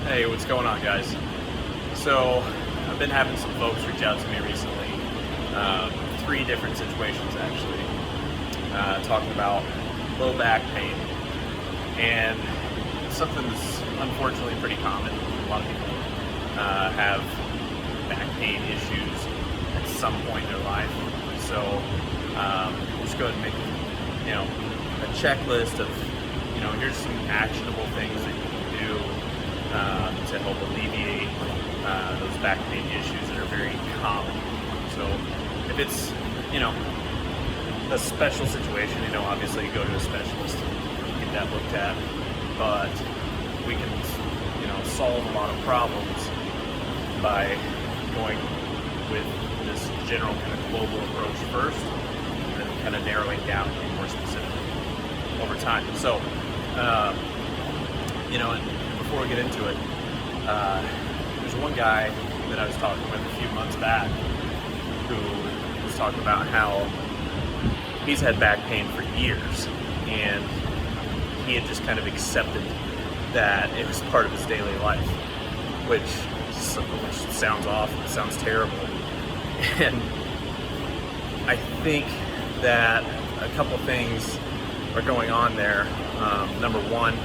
Hey, what's going on, guys? So, I've been having some folks reach out to me recently. Three different situations, actually, talking about low back pain. And it's something that's unfortunately pretty common. A lot of people have back pain issues at some point in their life. So, we'll just go ahead and make a checklist of, here's some actionable things that you can do to help alleviate those back pain issues that are very common. So if it's, a special situation, obviously you go to a specialist, get that looked at, but we can, solve a lot of problems by going with this general kind of global approach first, and then kind of narrowing down to be more specific over time. So, and before we get into it, there's one guy that I was talking with a few months back who was talking about how he's had back pain for years, and he had just kind of accepted that it was part of his daily life, which sounds awful, sounds terrible. And I think that a couple things are going on there. Number one,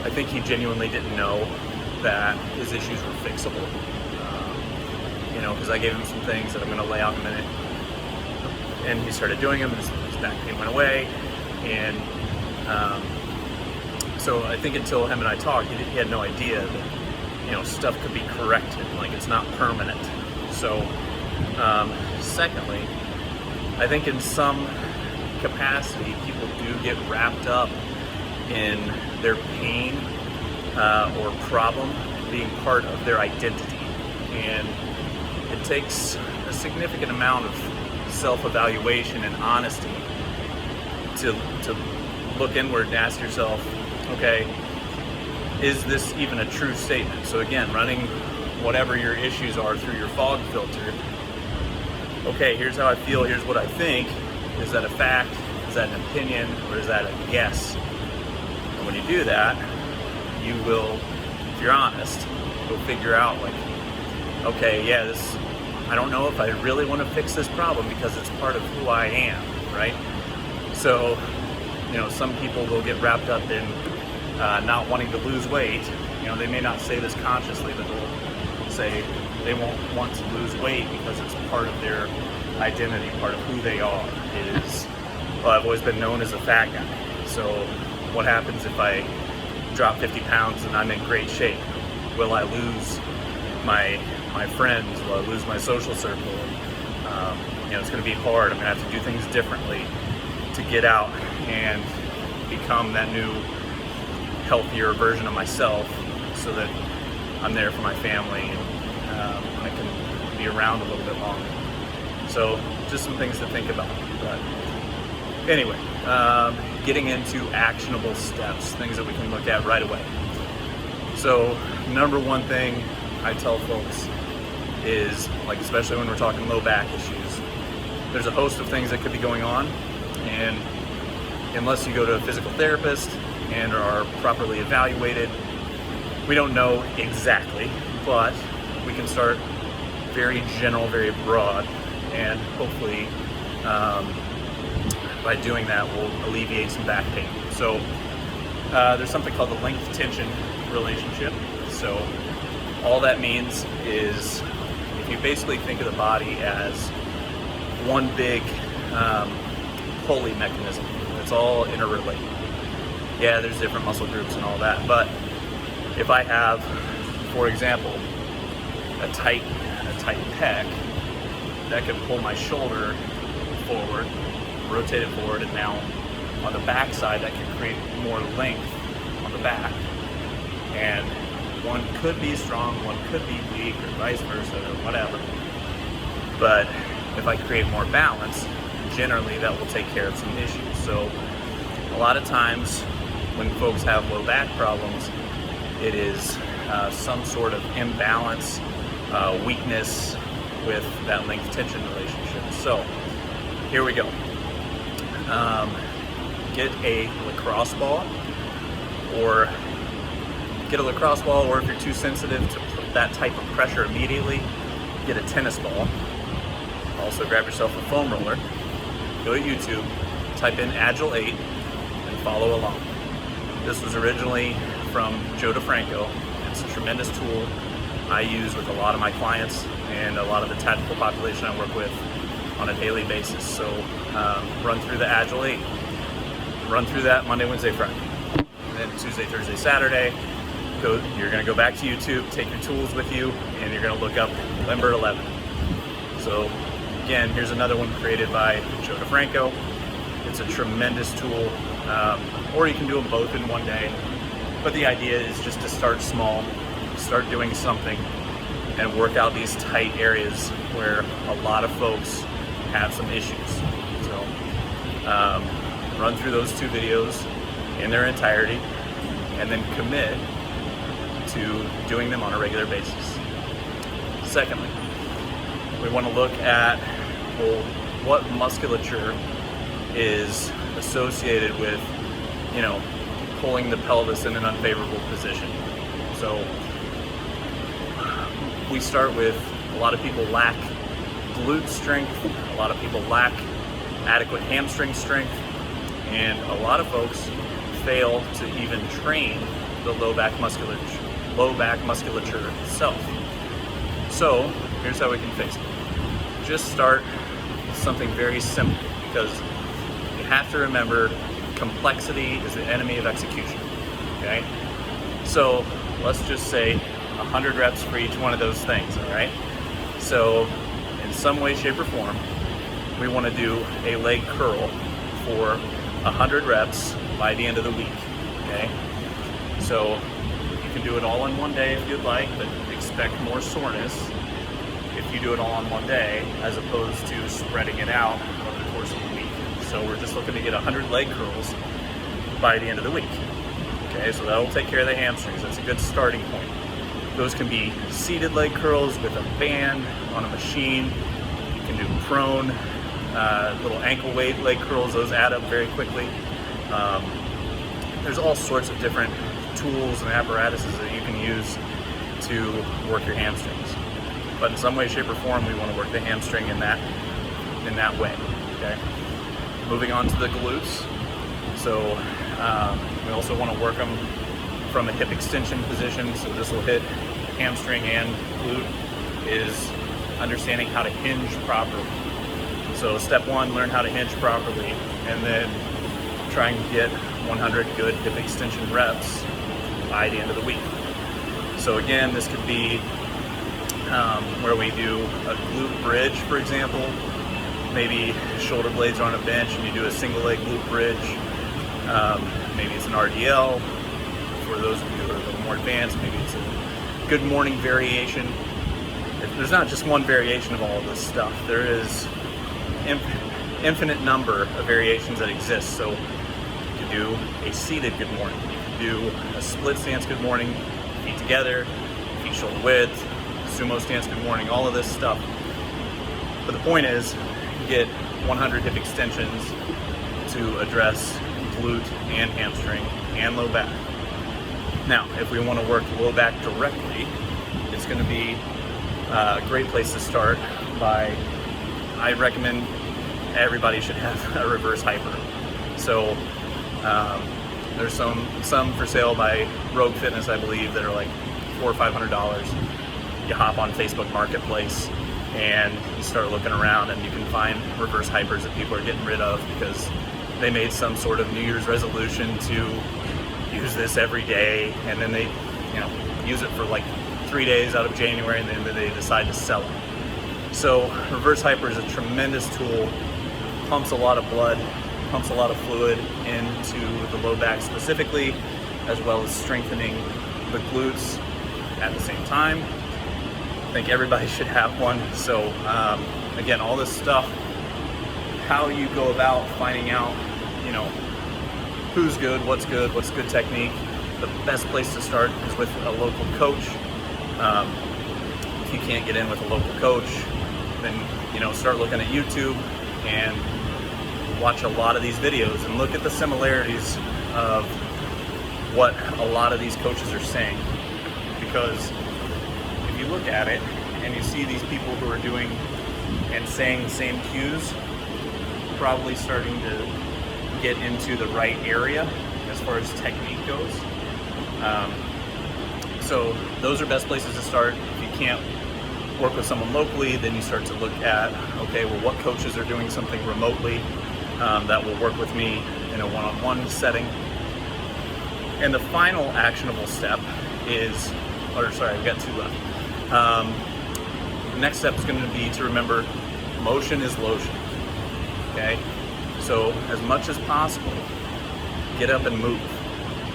I think he genuinely didn't know that his issues were fixable. Because I gave him some things that I'm going to lay out in a minute, and he started doing them, and his back pain went away. And so I think until him and I talked, he had no idea that stuff could be corrected. Like, it's not permanent. So, secondly, I think in some capacity, people do get wrapped up in their pain or problem being part of their identity, and it takes a significant amount of self-evaluation and honesty to look inward and ask yourself, okay, is this even a true statement? So again, running whatever your issues are through your fog filter. Okay, here's how I feel, here's what I think. Is that a fact? Is that an opinion? Or is that a guess? And when you do that, you will, if you're honest, you'll figure out, like, okay, yeah, I don't know if I really want to fix this problem because it's part of who I am, right? So, some people will get wrapped up in not wanting to lose weight. They may not say this consciously, but they'll say they won't want to lose weight because it's part of their identity, part of who they are. Well, I've always been known as a fat guy. So what happens if I drop 50 pounds and I'm in great shape? Will I lose my friends? Will I lose my social circle? It's going to be hard. I'm going to have to do things differently to get out and become that new, healthier version of myself, so that I'm there for my family and I can be around a little bit longer. So just some things to think about. But anyway, getting into actionable steps, things that we can look at right away. So number one thing I tell folks is, like, especially when we're talking low back issues, there's a host of things that could be going on, and unless you go to a physical therapist and are properly evaluated, we don't know exactly, but we can start very general, very broad, and hopefully by doing that we'll alleviate some back pain. So there's something called the length-tension relationship. So all that means is, if you basically think of the body as one big pulley mechanism, it's all interrelated. Yeah, there's different muscle groups and all that, but if I have, for example, a tight pec, that could pull my shoulder forward, rotate it forward, and now on the back side that can create more length on the back. And one could be strong, one could be weak, or vice versa, or whatever. But if I create more balance, generally that will take care of some issues. So a lot of times when folks have low back problems, it is some sort of imbalance, weakness with that length-tension relationship. So here we go. Get a lacrosse ball, or get a lacrosse ball, or if you're too sensitive to that type of pressure immediately, get a tennis ball. Also grab yourself a foam roller, go to YouTube, type in Agile 8, and follow along. This was originally from Joe DeFranco. It's a tremendous tool I use with a lot of my clients and a lot of the tactical population I work with on a daily basis. So run through the Agile 8, run through that Monday, Wednesday, Friday. And then Tuesday, Thursday, Saturday, you're gonna go back to YouTube, take your tools with you, and you're gonna look up Limber 11. So again, here's another one created by Joe DeFranco. It's a tremendous tool, or you can do them both in one day. But the idea is just to start small, start doing something, and work out these tight areas where a lot of folks have some issues. So run through those 2 videos in their entirety, and then commit to doing them on a regular basis. Secondly, we want to look at, well, what musculature is associated with, pulling the pelvis in an unfavorable position. So we start with, a lot of people lack glute strength, a lot of people lack adequate hamstring strength, and a lot of folks fail to even train the low back musculature itself. So here's how we can fix it. Just start with something very simple, because you have to remember, complexity is the enemy of execution, okay? So let's just say 100 reps for each one of those things, all right? So in some way, shape, or form, we want to do a leg curl for 100 reps by the end of the week, okay? So you can do it all in one day if you'd like, but expect more soreness if you do it all in one day, as opposed to spreading it out over the course of the week. So we're just looking to get 100 leg curls by the end of the week. Okay, so that'll take care of the hamstrings. That's a good starting point. Those can be seated leg curls with a band on a machine. You can do prone, little ankle weight leg curls. Those add up very quickly. There's all sorts of different tools and apparatuses that you can use to work your hamstrings. But in some way, shape, or form, we want to work the hamstring in that way. Okay. Moving on to the glutes. So we also want to work them from a hip extension position. So this will hit hamstring and glute, is understanding how to hinge properly. So step 1, learn how to hinge properly, and then try and get 100 good hip extension reps by the end of the week. So again, this could be where we do a glute bridge, for example. Maybe shoulder blades are on a bench and you do a single leg glute bridge. Maybe it's an RDL. For those of you who are a little more advanced, maybe it's a good morning variation. There's not just one variation of all of this stuff. There is infinite number of variations that exist. So you can do a seated good morning. You can do a split stance good morning, feet together, feet shoulder width, sumo stance good morning, all of this stuff. But the point is, get 100 hip extensions to address glute and hamstring and low back. Now, if we want to work low back directly, it's going to be a great place to start by, I recommend everybody should have a reverse hyper. So there's some for sale by Rogue Fitness, I believe, that are like $400 or $500. You hop on Facebook Marketplace and you start looking around, and you can find reverse hypers that people are getting rid of because they made some sort of New Year's resolution to use this every day, and then they use it for like 3 days out of January, and then they decide to sell it. So reverse hyper is a tremendous tool, pumps a lot of blood, pumps a lot of fluid into the low back specifically, as well as strengthening the glutes at the same time. I think everybody should have one. So again, all this stuff, how you go about finding out, who's good, what's good technique. The best place to start is with a local coach. If you can't get in with a local coach, then start looking at YouTube and watch a lot of these videos and look at the similarities of what a lot of these coaches are saying. Because if you look at it and you see these people who are doing and saying the same cues, probably starting to get into the right area as far as technique goes. So those are best places to start. If you can't work with someone locally, then you start to look at, okay, well, what coaches are doing something remotely that will work with me in a one-on-one setting. And the final actionable step is, I've got two left. The next step is going to be to remember motion is lotion. Okay? So as much as possible, get up and move.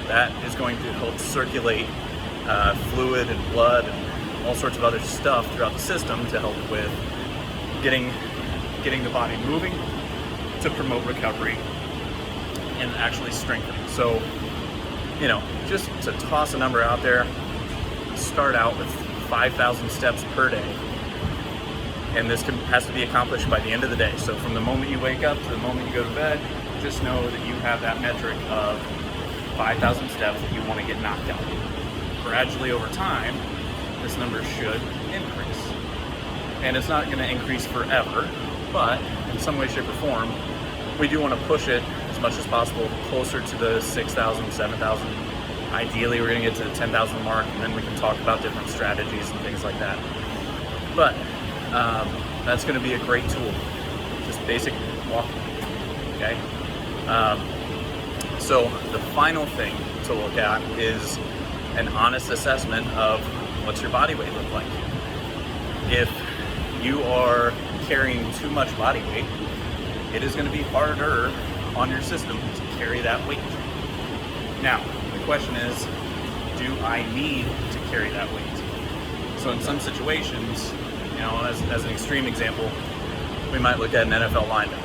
That is going to help circulate fluid and blood and all sorts of other stuff throughout the system to help with getting the body moving to promote recovery and actually strengthening. So, just to toss a number out there, start out with 5,000 steps per day. And this has to be accomplished by the end of the day. So from the moment you wake up to the moment you go to bed, just know that you have that metric of 5,000 steps that you want to get knocked out. Gradually over time, this number should increase. And it's not going to increase forever, but in some way, shape, or form, we do want to push it as much as possible closer to the 6,000, 7,000. Ideally, we're going to get to the 10,000 mark, and then we can talk about different strategies and things like that. But that's going to be a great tool. Just basic walking. Okay? So the final thing to look at is an honest assessment of what's your body weight look like. If you are carrying too much body weight, it is going to be harder on your system to carry that weight. Now, the question is, do I need to carry that weight? So in some situations, as an extreme example, we might look at an NFL lineman.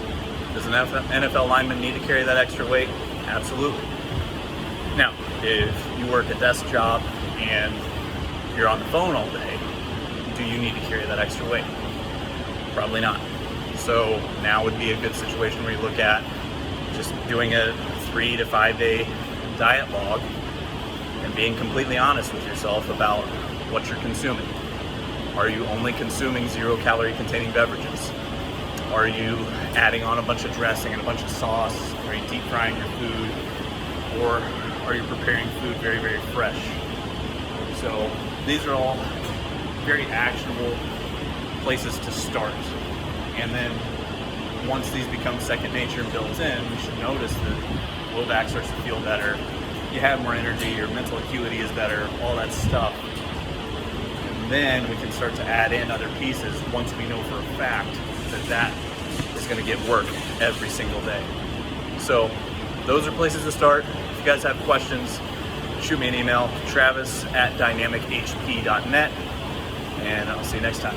Does an NFL lineman need to carry that extra weight? Absolutely. Now, if you work a desk job and you're on the phone all day, do you need to carry that extra weight? Probably not. So now would be a good situation where you look at just doing a 3 to 5 day diet log and being completely honest with yourself about what you're consuming. Are you only consuming 0 calorie containing beverages? Are you adding on a bunch of dressing and a bunch of sauce? Are you deep frying your food? Or are you preparing food very, very fresh? So these are all very actionable places to start. And then once these become second nature and built in, you should notice that low back starts to feel better. You have more energy, your mental acuity is better, all that stuff. And then we can start to add in other pieces once we know for a fact that is going to get work every single day. So those are places to start. If you guys have questions, shoot me an email, travis@dynamichp.net, and I'll see you next time.